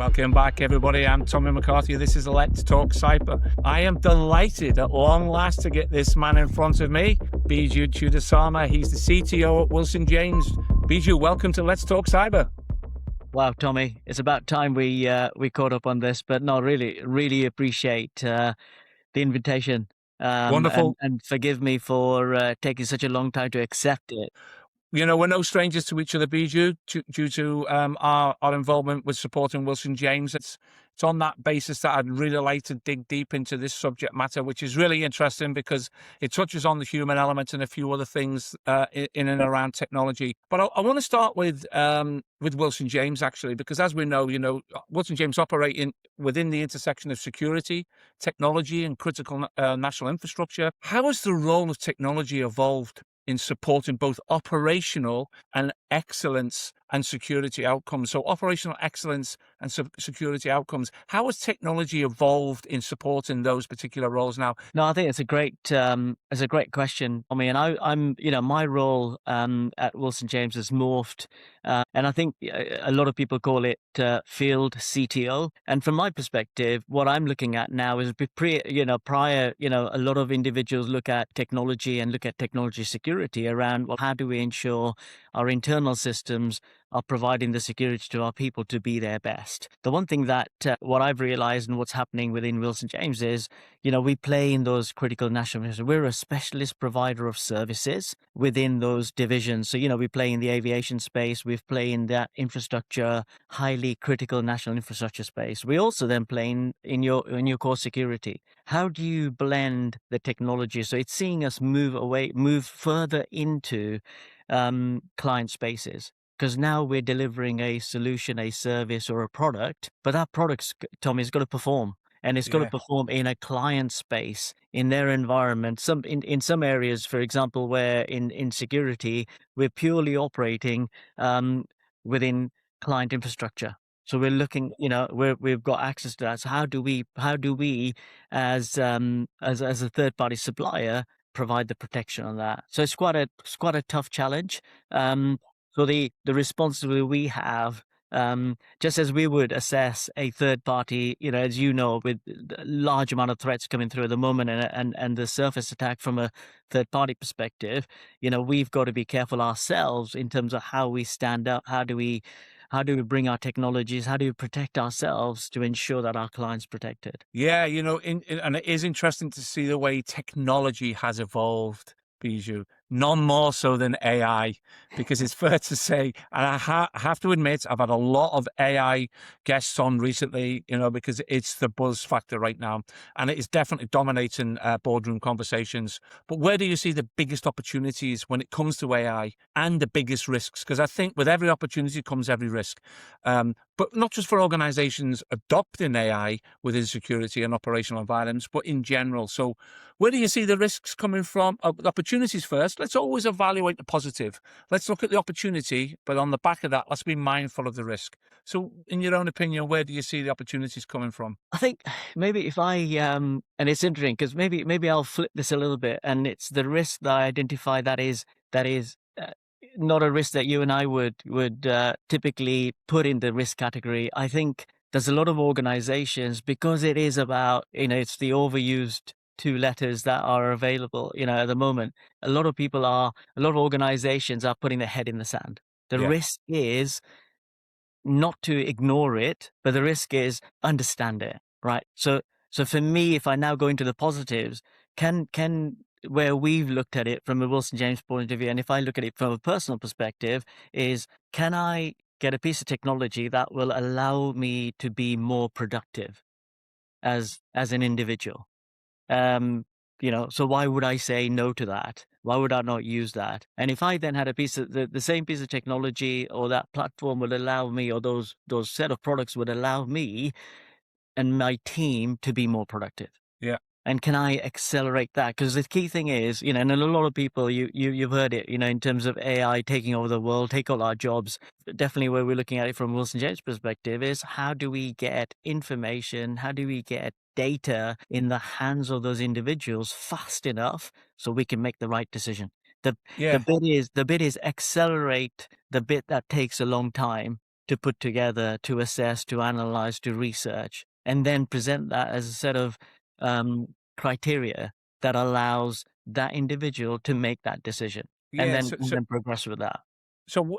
Welcome back, everybody. I'm Tommy McCarthy. This is Let's Talk Cyber. I am delighted at long last to get this man in front of me, Biju Chudasama. He's the CTO at Wilson James. Biju, welcome to Let's Talk Cyber. Wow, Tommy, it's about time we caught up on this, but no, really appreciate the invitation. Wonderful. And forgive me for taking such a long time to accept it. You know, we're no strangers to each other, Biju, due to our involvement with supporting Wilson James. It's on that basis that I'd really like to dig deep into this subject matter, which is really interesting because it touches on the human element and a few other things in and around technology. But I want to start with Wilson James, actually, because as we know, Wilson James operating within the intersection of security, technology, and critical national infrastructure. How has the role of technology evolved in supporting both operational and excellence and security outcomes? So operational excellence and security outcomes. How has technology evolved in supporting those particular roles now? No, I think it's a great question. I mean, I'm my role at Wilson James has morphed, and I think a lot of people call it field CTO. And from my perspective, what I'm looking at now is prior, a lot of individuals look at technology and look at technology security around, well, how do we ensure our internal systems are providing the security to our people to be their best. The one thing that what I've realized and what's happening within Wilson James is, we play in those critical national missions. We're a specialist provider of services within those divisions. So, we play in the aviation space, we play in that infrastructure, highly critical national infrastructure space. We also then play in your core security. How do you blend the technology? So it's seeing us move further into client spaces. Because now we're delivering a solution, a service, or a product, but that product, Tommy, has got to perform. And it's got to perform in a client space, in their environment. In some areas, for example, where in security, we're purely operating within client infrastructure. So we're looking, we've got access to that. So how do we as a third party supplier provide the protection on that? So it's quite a tough challenge. So the responsibility we have, just as we would assess a third party, as with a large amount of threats coming through at the moment and the surface attack from a third party perspective, we've got to be careful ourselves in terms of how we stand up. How do we bring our technologies? How do we protect ourselves to ensure that our clients protected? Yeah, and it is interesting to see the way technology has evolved, Bijou, none more so than AI, because it's fair to say, and I have to admit, I've had a lot of AI guests on recently, because it's the buzz factor right now, and it is definitely dominating boardroom conversations. But where do you see the biggest opportunities when it comes to AI and the biggest risks? Because I think with every opportunity comes every risk, but not just for organizations adopting AI within security and operational environments, but in general. So where do you see the risks coming from? Opportunities first. Let's always evaluate the positive. Let's look at the opportunity, but on the back of that, let's be mindful of the risk. So in your own opinion, where do you see the opportunities coming from? I think maybe if I and it's interesting because maybe I'll flip this a little bit, and it's the risk that I identify that is not a risk that you and I would typically put in the risk category. I think there's a lot of organizations, because it is about, it's the overused two letters that are available, at the moment. A lot of organizations are putting their head in the sand. The risk is not to ignore it, but the risk is understand it, right? So for me, if I now go into the positives, can where we've looked at it from a Wilson James point of view, and if I look at it from a personal perspective, is can I get a piece of technology that will allow me to be more productive as an individual? So why would I say no to that? Why would I not use that? And if I then had a piece of the same piece of technology, or that platform would allow me, or those set of products would allow me and my team to be more productive. Yeah. And can I accelerate that? Because the key thing is, and a lot of people, you've heard it, in terms of AI taking over the world, take all our jobs. Definitely where we're looking at it from Wilson James' perspective is, how do we get information? How do we get data in the hands of those individuals fast enough so we can make the right decision? The bit is accelerate the bit that takes a long time to put together, to assess, to analyze, to research, and then present that as a set of criteria that allows that individual to make that decision, and Yeah. then progress with that. So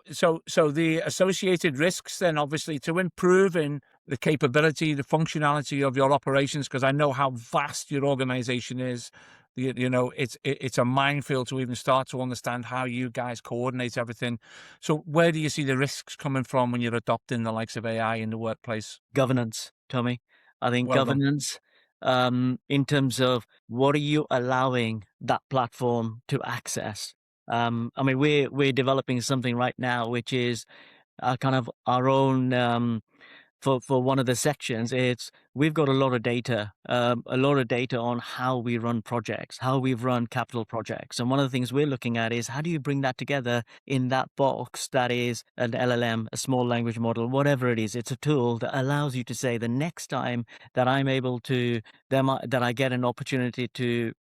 the associated risks then, obviously, to improving the capability, the functionality of your operations, because I know how vast your organization is. It's a minefield to even start to understand how you guys coordinate everything. So where do you see the risks coming from when you're adopting the likes of AI in the workplace? Governance, Tommy. I think Well done. governance, in terms of what are you allowing that platform to access? I mean, we're developing something right now, which is kind of our own. For one of the sections, it's we've got a lot of data on how we run projects, how we've run capital projects. And one of the things we're looking at is how do you bring that together in that box that is an LLM, a small language model, whatever it is. It's a tool that allows you to say the next time that I'm able to, that I get an opportunity to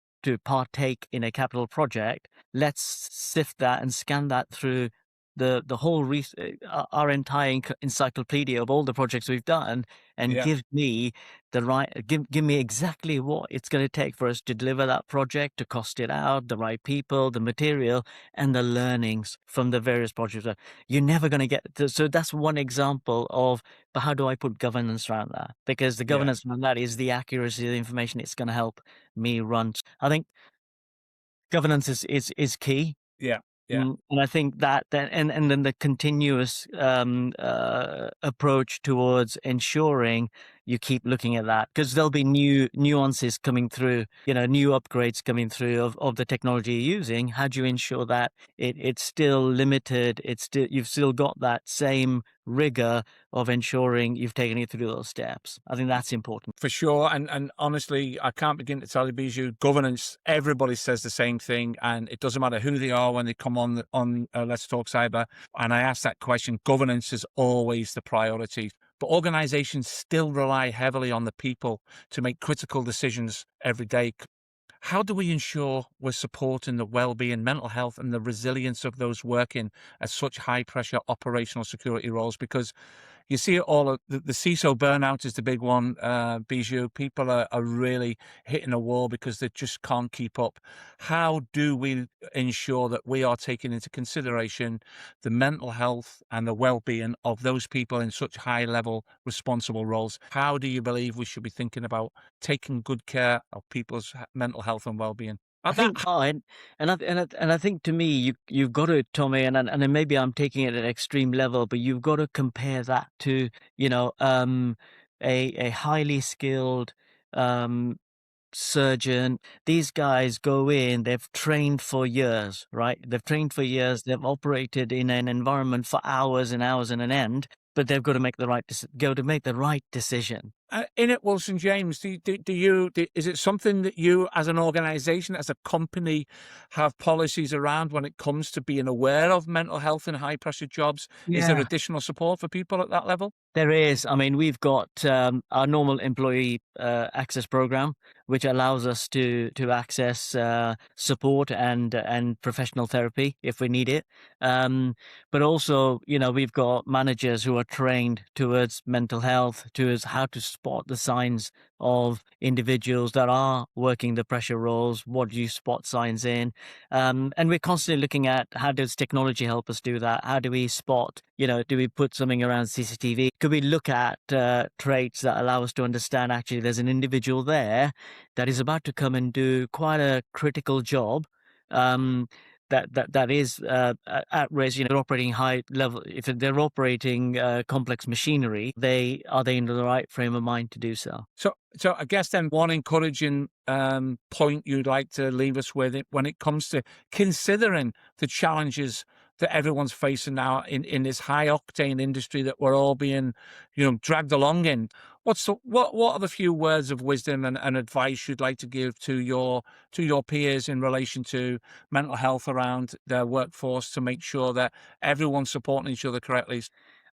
partake in a capital project, let's sift that and scan that through the whole our entire encyclopedia of all the projects we've done, and Yeah. give me give me exactly what it's going to take for us to deliver that project, to cost it out, the right people, the material, and the learnings from the various projects. You're never going to so that's one example of, but how do I put governance around that? Because the Yeah. governance around that is the accuracy of the information it's going to help me run. I think governance is key. Yeah. Yeah. And I think and then the continuous approach towards ensuring you keep looking at that, because there'll be new nuances coming through, new upgrades coming through of the technology you're using. How do you ensure that it's still limited? You've still got that same rigor of ensuring you've taken it through those steps. I think that's important. For sure. And honestly, I can't begin to tell you, Bijou, governance, everybody says the same thing. And it doesn't matter who they are when they come on Let's Talk Cyber. And I ask that question, governance is always the priority. But organizations still rely heavily on the people to make critical decisions every day. How do we ensure we're supporting the well-being, mental health, and the resilience of those working at such high-pressure operational security roles? Because you see it all. The CISO burnout is the big one, Bijou. People are really hitting a wall because they just can't keep up. How do we ensure that we are taking into consideration the mental health and the well-being of those people in such high-level responsible roles? How do you believe we should be thinking about taking good care of people's mental health and well-being? I think, and I think, to me, you've got to, Tommy, and then maybe I'm taking it at an extreme level, but you've got to compare that to a highly skilled surgeon. These guys go in, they've trained for years, right? They've trained for years. They've operated in an environment for hours and hours and an end, but they've got to make the right decision. In it, Wilson James, is it something that you, as an organization, as a company, have policies around when it comes to being aware of mental health in high pressure jobs? Is there Yeah. additional support for people at that level? There is. I mean, we've got our normal employee access program, which allows us to access support and professional therapy if we need it. But also, we've got managers who are trained towards mental health, towards how to spot the signs of individuals that are working the pressure roles. What do you spot signs in? And we're constantly looking at, how does technology help us do that? How do we spot? Do we put something around CCTV? Could we look at traits that allow us to understand, actually there's an individual there that is about to come and do quite a critical job, that is at risk. They're operating high level. If they're operating complex machinery, are they in the right frame of mind to do so? So I guess then one encouraging point you'd like to leave us with it when it comes to considering the challenges that everyone's facing now in this high octane industry that we're all being, dragged along in. What are the few words of wisdom and advice you'd like to give to your peers in relation to mental health around their workforce, to make sure that everyone's supporting each other correctly?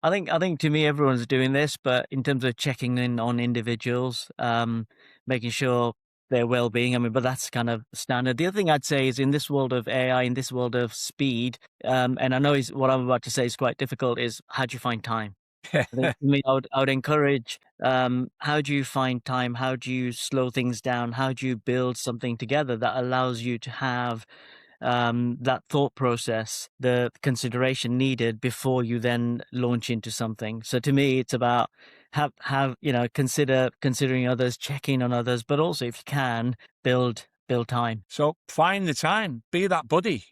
I think to me, everyone's doing this, but in terms of checking in on individuals, making sure their well-being, but that's kind of standard. The other thing I'd say is, in this world of AI, in this world of speed, and I know what I'm about to say is quite difficult, is how do you find time? I think for me, I would encourage, how do you find time? How do you slow things down? How do you build something together that allows you to have that thought process, the consideration needed before you then launch into something? So to me, it's about considering others, checking on others, but also if you can build time. So find the time, be that buddy,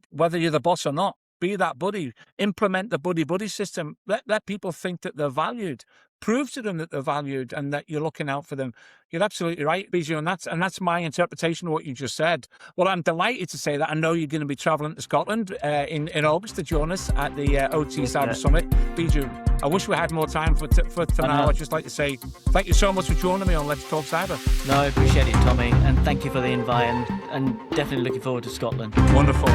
whether you're the boss or not. Be that buddy. Implement the buddy system. Let people think that they're valued. Prove to them that they're valued and that you're looking out for them. You're absolutely right, Biju, and that's my interpretation of what you just said. Well, I'm delighted to say that. I know you're going to be travelling to Scotland in August to join us at the OT Cyber Summit. Biju, I wish we had more time for now. I'd just like to say thank you so much for joining me on Let's Talk Cyber. No, I appreciate it, Tommy, and thank you for the invite, and definitely looking forward to Scotland. Wonderful.